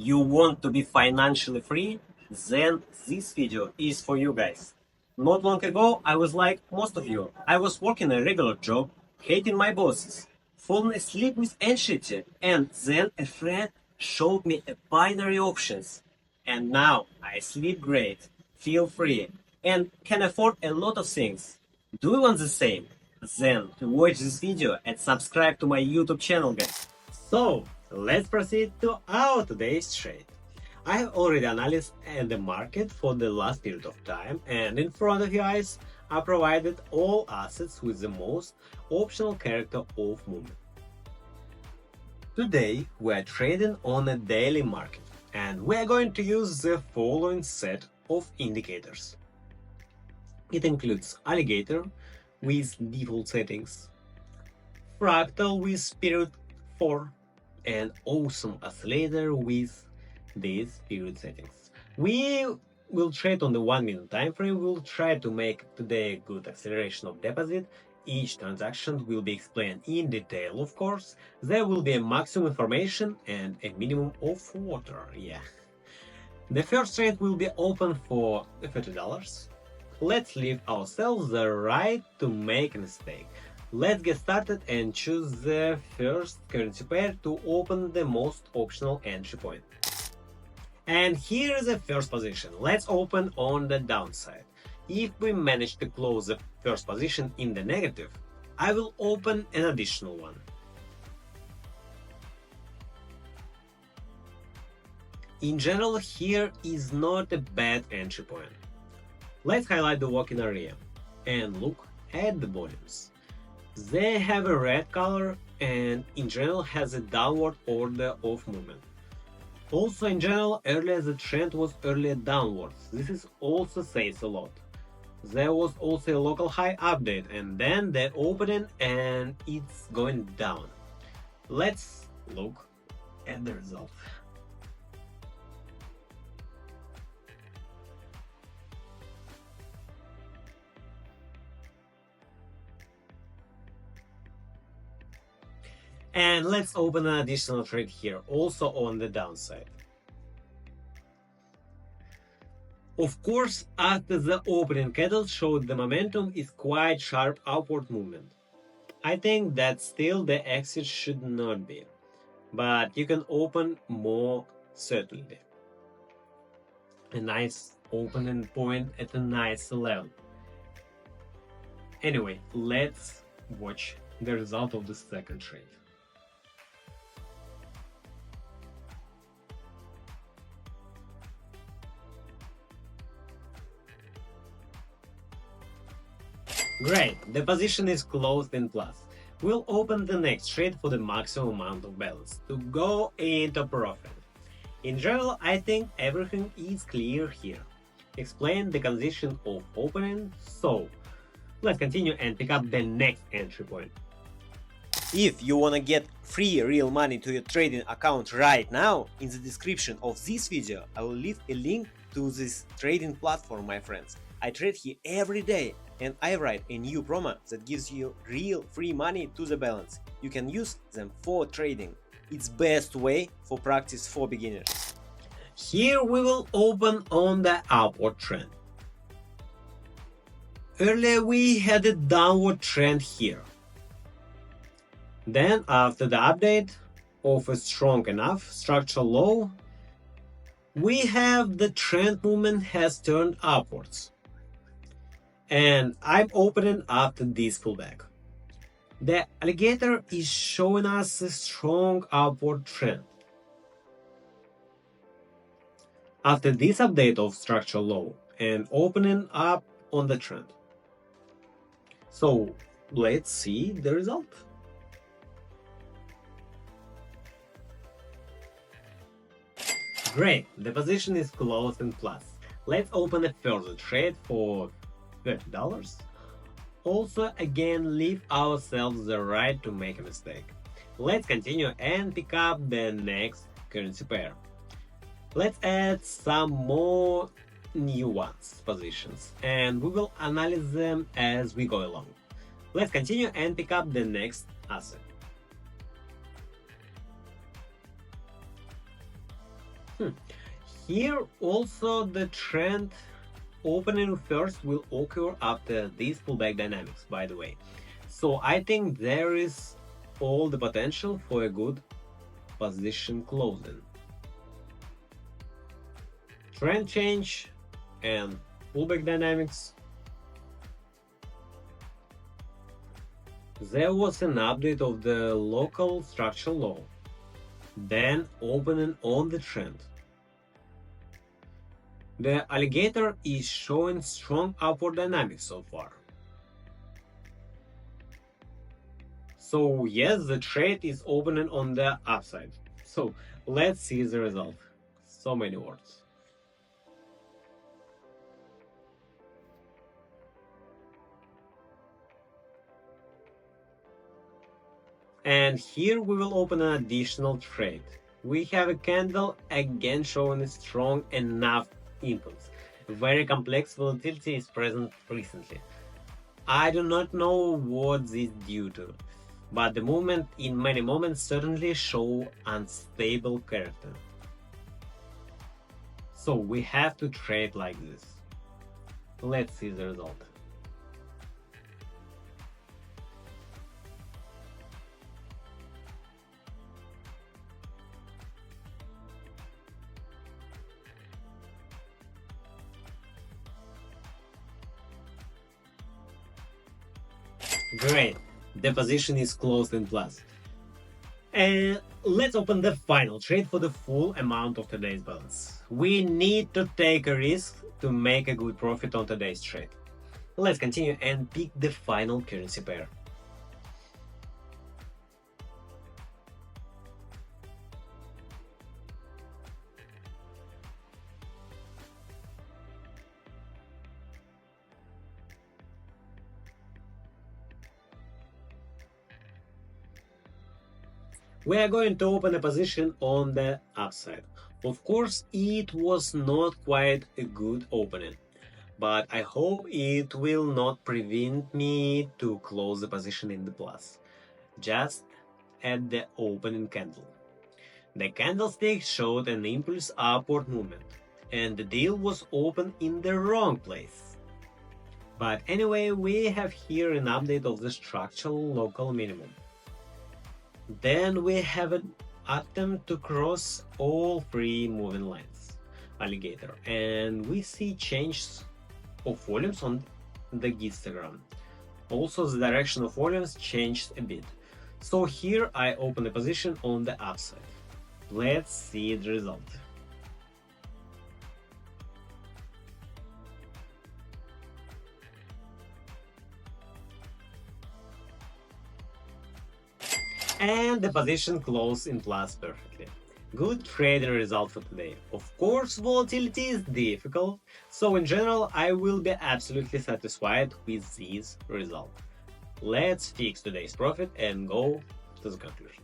You want to be financially free? Then this video is for you guys. Not long ago, I was like most of you. I was working a regular job, hating my bosses, falling asleep with anxiety, and then a friend showed me a binary options. And now I sleep great, feel free, and can afford a lot of things. Do you want the same? Then watch this video and subscribe to my YouTube channel, guys. So, let's proceed to our today's trade. I have already analyzed the market for the last period of time, and in front of you guys, I provided all assets with the most optional character of movement. Today, we are trading on a daily market, and we are going to use the following set of indicators. It includes Alligator with default settings, Fractal with period 4, and Awesome Oscillator with these period settings. We will trade on the 1 minute time frame. We'll try to make today a good acceleration of deposit. Each transaction will be explained in detail, of course. There will be a maximum information and a minimum of water. Yeah. The first trade will be open for $30. Let's leave ourselves the right to make a mistake. Let's get started and choose the first currency pair to open the most optional entry point. And here is the first position. Let's open on the downside. If we manage to close the first position in the negative, I will open an additional one. In general, here is not a bad entry point. Let's highlight the walking area and look at the volumes. They have a red color and in general has a downward order of movement. Also in general, earlier the trend was earlier downwards. This is also says a lot. There was also a local high update and then the opening and it's going down. Let's look at the result. And let's open an additional trade here, also on the downside. Of course, after the opening candle showed the momentum is quite sharp upward movement. I think that still the exit should not be, but you can open more certainly. A nice opening point at a nice level. Anyway, let's watch the result of the second trade. Great, the position is closed in plus. We'll open the next trade for the maximum amount of balance to go into profit. In general, I think everything is clear here. Explain the condition of opening, so let's continue and pick up the next entry point. If you wanna get free real money to your trading account right now, in the description of this video I will leave a link to this trading platform, my friends. I trade here every day and I write a new promo that gives you real free money to the balance. You can use them for trading. It's best way for practice for beginners. Here we will open on the upward trend. Earlier we had a downward trend here. Then after the update of a strong enough structural low, we have the trend movement has turned upwards. And I'm opening after this pullback. The alligator is showing us a strong upward trend. After this update of structural low and opening up on the trend. So let's see the result. Great, the position is closed in plus. Let's open a further trade for $30. Also, again, leave ourselves the right to make a mistake. Let's continue and pick up the next currency pair. Let's add some more new ones, positions, and we will analyze them as we go along. Let's continue and pick up the next asset. Here also the trend opening first will occur after this pullback dynamics, by the way. So I think there is all the potential for a good position closing. Trend change and pullback dynamics. There was an update of the local structural law, then opening on the trend. The alligator is showing strong upward dynamics so far. So yes, the trade is opening on the upside. So let's see the result. So many words. And here we will open an additional trade. We have a candle again showing a strong enough impulse. Very complex volatility is present recently. I do not know what this is due to, but the movement in many moments certainly show unstable character. So we have to trade like this. Let's see the result. Great, the position is closed in plus. And let's open the final trade for the full amount of today's balance. We need to take a risk to make a good profit on today's trade. Let's continue and pick the final currency pair. We are going to open a position on the upside. Of course, it was not quite a good opening, but I hope it will not prevent me to close the position in the plus, just at the opening candle. The candlestick showed an impulse upward movement, and the deal was open in the wrong place. But anyway, we have here an update of the structural local minimum. Then we have an attempt to cross all three moving lines, alligator, and we see changes of volumes on the histogram. Also the direction of volumes changed a bit. So here I open a position on the upside. Let's see the result. And the position closed in plus perfectly. Good trading result for today. Of course, volatility is difficult, so in general I will be absolutely satisfied with this result. Let's fix today's profit and go to the conclusion.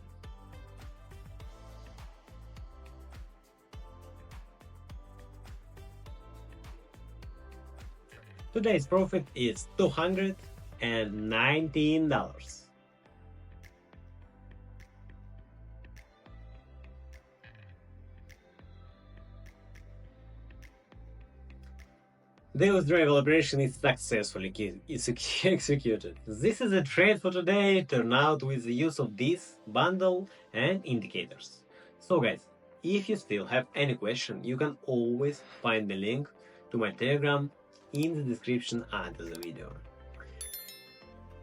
Today's profit is $219. The withdrawal operation is successfully executed. This is a trade for today, turned out with the use of this bundle and indicators. So guys, if you still have any question, you can always find the link to my Telegram in the description under the video.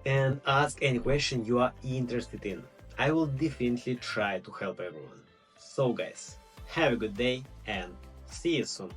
And ask any question you are interested in. I will definitely try to help everyone. So guys, have a good day and see you soon.